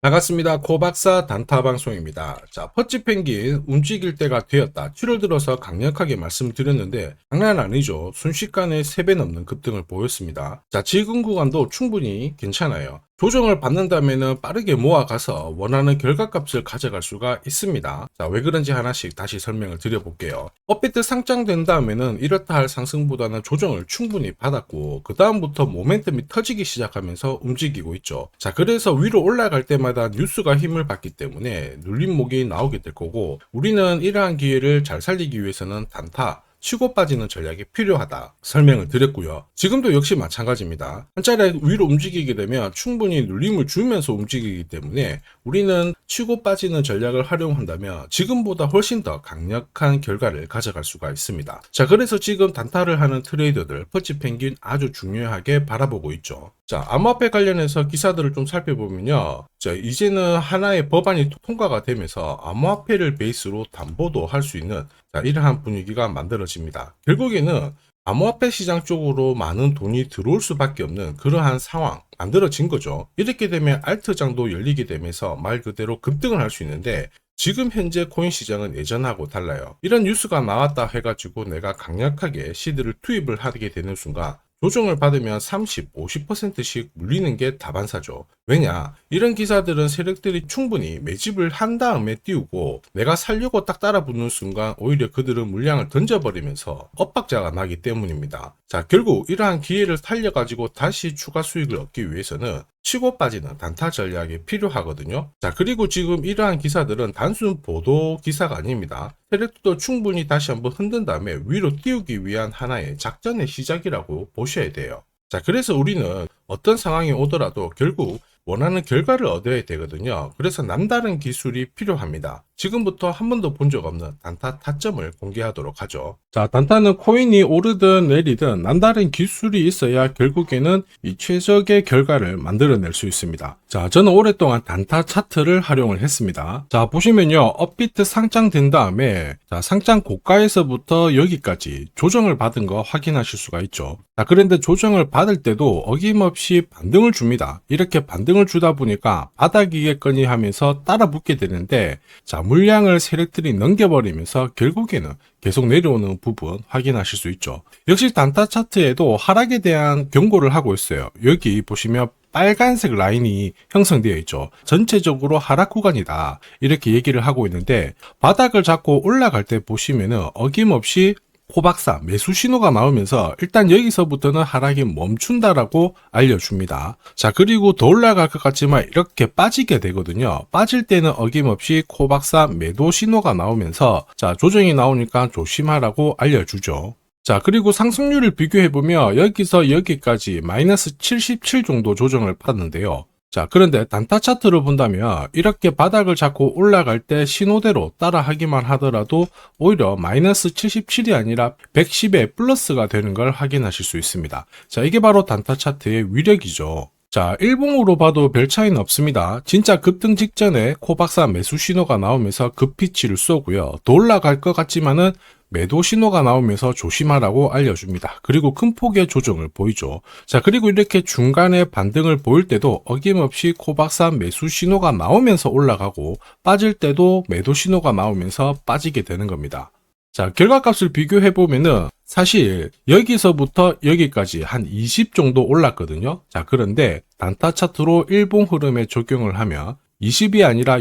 반갑습니다. 코박사 단타 방송입니다. 자, 퍼치 펭귄 움직일 때가 되었다. 7월 들어서 강력하게 말씀드렸는데 장난 아니죠. 순식간에 3배 넘는 급등을 보였습니다. 자, 지금 구간도 충분히 괜찮아요. 조정을 받는다면 빠르게 모아가서 원하는 결과값을 가져갈 수가 있습니다. 자, 왜 그런지 하나씩 다시 설명을 드려볼게요. 업비트 상장된 다음에는 이렇다 할 상승보다는 조정을 충분히 받았고 그 다음부터 모멘텀이 터지기 시작하면서 움직이고 있죠. 자, 그래서 위로 올라갈 때마다 뉴스가 힘을 받기 때문에 눌림목이 나오게 될 거고, 우리는 이러한 기회를 잘 살리기 위해서는 단타, 치고 빠지는 전략이 필요하다 설명을 드렸고요. 지금도 역시 마찬가지입니다. 한 차례 위로 움직이게 되면 충분히 눌림을 주면서 움직이기 때문에 우리는 치고 빠지는 전략을 활용한다면 지금보다 훨씬 더 강력한 결과를 가져갈 수가 있습니다. 자, 그래서 지금 단타를 하는 트레이더들 퍼치 펭귄 아주 중요하게 바라보고 있죠. 자, 암호화폐 관련해서 기사들을 좀 살펴보면요. 자, 이제는 하나의 법안이 통과가 되면서 암호화폐를 베이스로 담보도 할 수 있는 이러한 분위기가 만들어집니다. 결국에는 암호화폐 시장 쪽으로 많은 돈이 들어올 수밖에 없는 그러한 상황 만들어진 거죠. 이렇게 되면 알트장도 열리게 되면서 말 그대로 급등을 할 수 있는데, 지금 현재 코인 시장은 예전하고 달라요. 이런 뉴스가 나왔다 해가지고 내가 강력하게 시드를 투입을 하게 되는 순간 조정을 받으면 30, 50%씩 물리는 게 다반사죠. 왜냐? 이런 기사들은 세력들이 충분히 매집을 한 다음에 띄우고 내가 살려고 딱 따라붙는 순간 오히려 그들은 물량을 던져버리면서 엇박자가 나기 때문입니다. 자, 결국 이러한 기회를 살려가지고 다시 추가 수익을 얻기 위해서는 치고 빠지는 단타 전략이 필요하거든요. 자, 그리고 지금 이러한 기사들은 단순 보도 기사가 아닙니다. 세력도 충분히 다시 한번 흔든 다음에 위로 띄우기 위한 하나의 작전의 시작이라고 보셔야 돼요. 자, 그래서 우리는 어떤 상황이 오더라도 결국 원하는 결과를 얻어야 되거든요. 그래서 남다른 기술이 필요합니다. 지금부터 한 번도 본 적 없는 단타 타점을 공개하도록 하죠. 자, 단타는 코인이 오르든 내리든 남다른 기술이 있어야 결국에는 이 최적의 결과를 만들어낼 수 있습니다. 자, 저는 오랫동안 단타 차트를 활용을 했습니다. 자, 보시면요. 업비트 상장된 다음에 상장 고가에서부터 여기까지 조정을 받은 거 확인하실 수가 있죠. 자, 그런데 조정을 받을 때도 어김없이 반등을 줍니다. 이렇게 반등을 주다 보니까 바닥이겠거니 하면서 따라 붙게 되는데, 자, 물량을 세력들이 넘겨버리면서 결국에는 계속 내려오는 부분 확인하실 수 있죠. 역시 단타 차트에도 하락에 대한 경고를 하고 있어요. 여기 보시면 빨간색 라인이 형성되어 있죠. 전체적으로 하락 구간이다 이렇게 얘기를 하고 있는데, 바닥을 잡고 올라갈 때 보시면은 어김없이 코박사 매수 신호가 나오면서 일단 여기서부터는 하락이 멈춘다라고 알려줍니다. 자, 그리고 더 올라갈 것 같지만 이렇게 빠지게 되거든요. 빠질 때는 어김없이 코박사 매도 신호가 나오면서 자, 조정이 나오니까 조심하라고 알려주죠. 자, 그리고 상승률을 비교해보면 여기서 여기까지 마이너스 77 정도 조정을 받는데요. 자, 그런데 단타 차트를 본다면 이렇게 바닥을 잡고 올라갈 때 신호대로 따라 하기만 하더라도 오히려 마이너스 77이 아니라 110의 플러스가 되는 걸 확인하실 수 있습니다. 자, 이게 바로 단타 차트의 위력이죠. 자, 일봉으로 봐도 별 차이는 없습니다. 진짜 급등 직전에 코박사 매수 신호가 나오면서 급피치를 쏘고요. 더 올라갈 것 같지만은 매도 신호가 나오면서 조심하라고 알려줍니다. 그리고 큰 폭의 조정을 보이죠. 자, 그리고 이렇게 중간에 반등을 보일 때도 어김없이 코박사 매수 신호가 나오면서 올라가고 빠질 때도 매도 신호가 나오면서 빠지게 되는 겁니다. 자, 결과값을 비교해보면은 사실 여기서부터 여기까지 한 20 정도 올랐거든요. 자, 그런데 단타 차트로 일봉 흐름에 적용을 하면 20이 아니라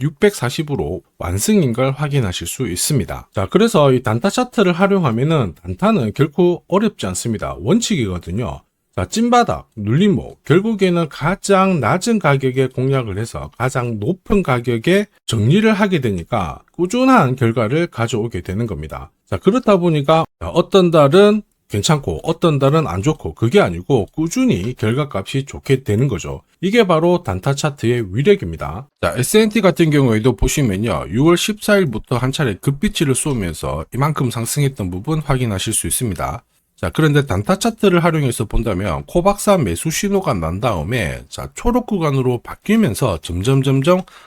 640으로 완승인 걸 확인하실 수 있습니다. 자, 그래서 이 단타 차트를 활용하면은 단타는 결코 어렵지 않습니다. 원칙이거든요. 자, 찐바닥, 눌림목, 결국에는 가장 낮은 가격에 공략을 해서 가장 높은 가격에 정리를 하게 되니까 꾸준한 결과를 가져오게 되는 겁니다. 자, 그렇다 보니까 어떤 달은 괜찮고 어떤 달은 안 좋고 그게 아니고 꾸준히 결과값이 좋게 되는 거죠. 이게 바로 단타 차트의 위력입니다. 자, S&T 같은 경우에도 보시면요. 6월 14일부터 한 차례 급비치를 쏘면서 이만큼 상승했던 부분 확인하실 수 있습니다. 자, 그런데 단타 차트를 활용해서 본다면 코박사 매수 신호가 난 다음에 자, 초록 구간으로 바뀌면서 점점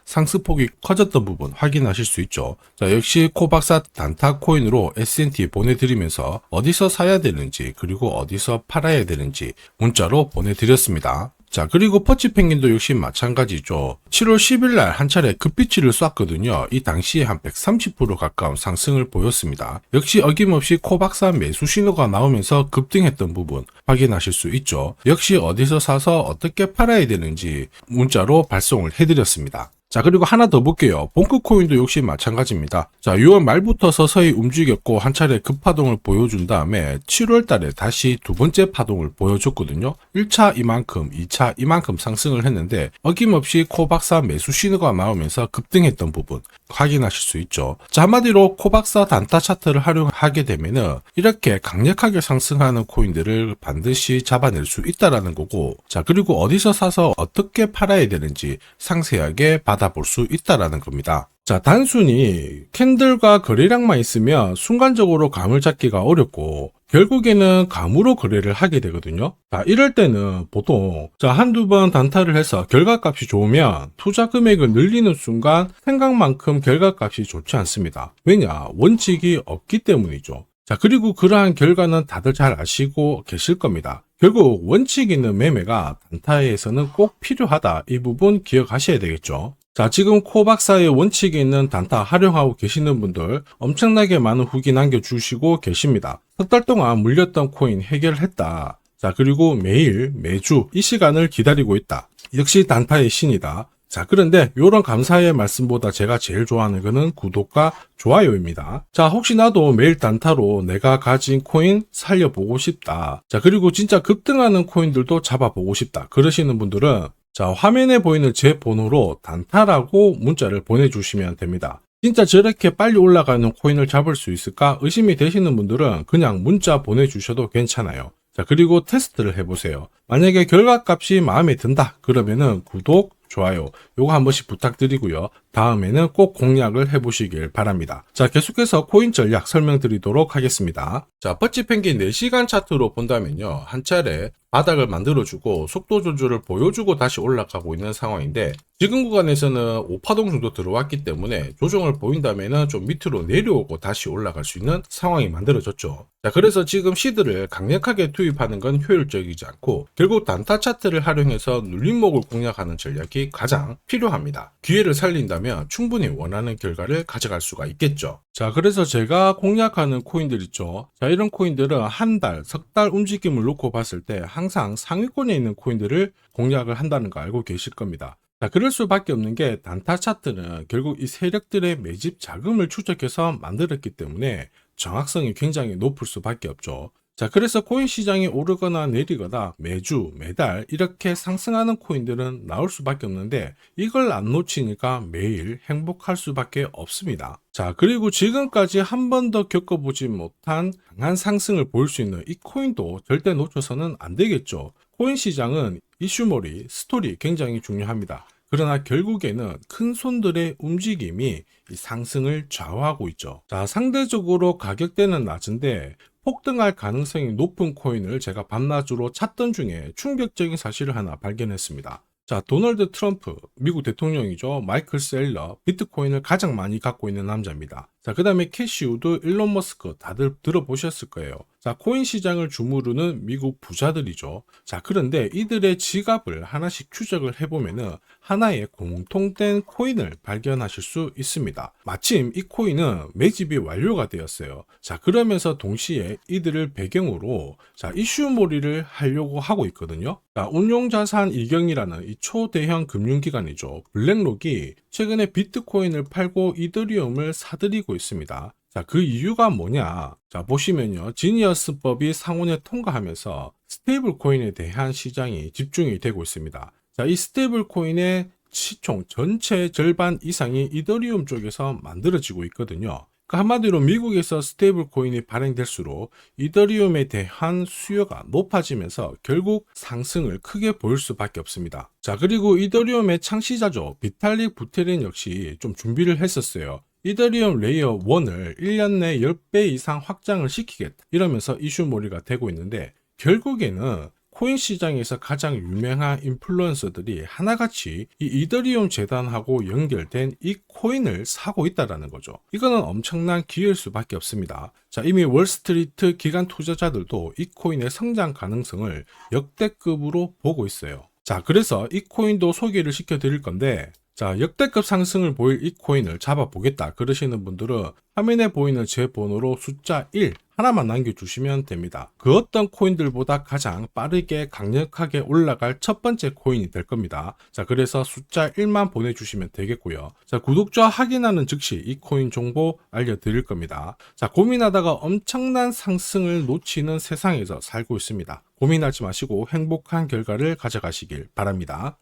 상승폭이 커졌던 부분 확인하실 수 있죠. 자, 역시 코박사 단타 코인으로 S&T 보내드리면서 어디서 사야 되는지 그리고 어디서 팔아야 되는지 문자로 보내드렸습니다. 자, 그리고 퍼치펭귄도 역시 마찬가지죠. 7월 10일 날 한 차례 급비치를 쐈거든요. 이 당시에 한 130% 가까운 상승을 보였습니다. 역시 어김없이 코박사 매수 신호가 나오면서 급등했던 부분 확인하실 수 있죠. 역시 어디서 사서 어떻게 팔아야 되는지 문자로 발송을 해드렸습니다. 자, 그리고 하나 더 볼게요. 봉크코인도 역시 마찬가지입니다. 자, 6월 말부터 서서히 움직였고 한 차례 급파동을 보여준 다음에 7월 달에 다시 두 번째 파동을 보여줬거든요. 1차 이만큼, 2차 이만큼 상승을 했는데 어김없이 코박사 매수 신호가 나오면서 급등했던 부분 확인하실 수 있죠. 자, 한마디로 코박사 단타 차트를 활용하게 되면은 이렇게 강력하게 상승하는 코인들을 반드시 잡아낼 수 있다라는 거고, 자, 그리고 어디서 사서 어떻게 팔아야 되는지 상세하게 받아볼 수 있다라는 겁니다. 자, 단순히 캔들과 거래량만 있으면 순간적으로 감을 잡기가 어렵고 결국에는 감으로 거래를 하게 되거든요. 자, 이럴 때는 보통 한두 번 단타를 해서 결과값이 좋으면 투자 금액을 늘리는 순간 생각만큼 결과값이 좋지 않습니다. 왜냐? 원칙이 없기 때문이죠. 자, 그리고 그러한 결과는 다들 잘 아시고 계실 겁니다. 결국 원칙 있는 매매가 단타에서는 꼭 필요하다. 이 부분 기억하셔야 되겠죠. 자, 지금 코박사의 원칙이 있는 단타 활용하고 계시는 분들 엄청나게 많은 후기 남겨주시고 계십니다. 석 달 동안 물렸던 코인 해결했다. 자, 그리고 매일, 매주 이 시간을 기다리고 있다. 역시 단타의 신이다. 자, 그런데 이런 감사의 말씀보다 제가 제일 좋아하는 거는 구독과 좋아요입니다. 자, 혹시나도 매일 단타로 내가 가진 코인 살려보고 싶다. 자, 그리고 진짜 급등하는 코인들도 잡아보고 싶다. 그러시는 분들은 자, 화면에 보이는 제 번호로 단타라고 문자를 보내주시면 됩니다. 진짜 저렇게 빨리 올라가는 코인을 잡을 수 있을까 의심이 되시는 분들은 그냥 문자 보내주셔도 괜찮아요. 자, 그리고 테스트를 해보세요. 만약에 결과값이 마음에 든다 그러면은 구독, 좋아요 요거 한 번씩 부탁드리고요. 다음에는 꼭 공략을 해보시길 바랍니다. 자, 계속해서 코인 전략 설명드리도록 하겠습니다. 자, 퍼치펭귄 4시간 차트로 본다면요. 한 차례 바닥을 만들어주고 속도 조절을 보여주고 다시 올라가고 있는 상황인데 지금 구간에서는 5파동 정도 들어왔기 때문에 조정을 보인다면 좀 밑으로 내려오고 다시 올라갈 수 있는 상황이 만들어졌죠. 자, 그래서 지금 시드를 강력하게 투입하는 건 효율적이지 않고 결국 단타 차트를 활용해서 눌림목을 공략하는 전략이 가장 필요합니다. 기회를 살린다면 충분히 원하는 결과를 가져갈 수가 있겠죠. 자, 그래서 제가 공략하는 코인들 있죠. 자, 이런 코인들은 한 달, 석 달 움직임을 놓고 봤을 때 항상 상위권에 있는 코인들을 공략을 한다는 거 알고 계실 겁니다. 자, 그럴 수밖에 없는 게 단타 차트는 결국 이 세력들의 매집 자금을 추적해서 만들었기 때문에 정확성이 굉장히 높을 수밖에 없죠. 자, 그래서 코인 시장이 오르거나 내리거나 매주, 매달 이렇게 상승하는 코인들은 나올 수밖에 없는데 이걸 안 놓치니까 매일 행복할 수밖에 없습니다. 자, 그리고 지금까지 한 번도 겪어보지 못한 강한 상승을 보일 수 있는 이 코인도 절대 놓쳐서는 안 되겠죠. 코인 시장은 이슈몰이, 스토리 굉장히 중요합니다. 그러나 결국에는 큰 손들의 움직임이 이 상승을 좌우하고 있죠. 자, 상대적으로 가격대는 낮은데 폭등할 가능성이 높은 코인을 제가 밤낮으로 찾던 중에 충격적인 사실을 하나 발견했습니다. 자, 도널드 트럼프, 미국 대통령이죠. 마이클 셀러, 비트코인을 가장 많이 갖고 있는 남자입니다. 자, 그 다음에 캐시 우드, 일론 머스크 다들 들어보셨을 거예요. 자, 코인 시장을 주무르는 미국 부자들이죠. 자, 그런데 이들의 지갑을 하나씩 추적을 해보면은 하나의 공통된 코인을 발견하실 수 있습니다. 마침 이 코인은 매집이 완료가 되었어요. 자, 그러면서 동시에 이들을 배경으로 자, 이슈몰이를 하려고 하고 있거든요. 자, 운용자산 이경이라는 이 초대형 금융기관이죠. 블랙록이 최근에 비트코인을 팔고 이더리움을 사들이고 있습니다. 자, 그 이유가 뭐냐? 자, 보시면요. 지니어스법이 상원에 통과하면서 스테이블 코인에 대한 시장이 집중이 되고 있습니다. 자, 이 스테이블 코인의 시총 전체 절반 이상이 이더리움 쪽에서 만들어지고 있거든요. 그 한마디로 미국에서 스테이블 코인이 발행될수록 이더리움에 대한 수요가 높아지면서 결국 상승을 크게 보일 수밖에 없습니다. 자, 그리고 이더리움의 창시자죠. 비탈릭 부테린 역시 좀 준비를 했었어요. 이더리움 레이어 1을 1년 내 10배 이상 확장을 시키겠다. 이러면서 이슈몰이가 되고 있는데 결국에는 코인 시장에서 가장 유명한 인플루언서들이 하나같이 이 이더리움 재단하고 연결된 이 코인을 사고 있다는 거죠. 이거는 엄청난 기회일 수밖에 없습니다. 자, 이미 월스트리트 기관 투자자들도 이 코인의 성장 가능성을 역대급으로 보고 있어요. 자, 그래서 이 코인도 소개를 시켜 드릴 건데, 자, 역대급 상승을 보일 이 코인을 잡아보겠다 그러시는 분들은 화면에 보이는 제 번호로 숫자 1 하나만 남겨주시면 됩니다. 그 어떤 코인들보다 가장 빠르게 강력하게 올라갈 첫 번째 코인이 될 겁니다. 자, 그래서 숫자 1만 보내주시면 되겠고요. 자, 구독자 확인하는 즉시 이 코인 정보 알려드릴 겁니다. 자, 고민하다가 엄청난 상승을 놓치는 세상에서 살고 있습니다. 고민하지 마시고 행복한 결과를 가져가시길 바랍니다.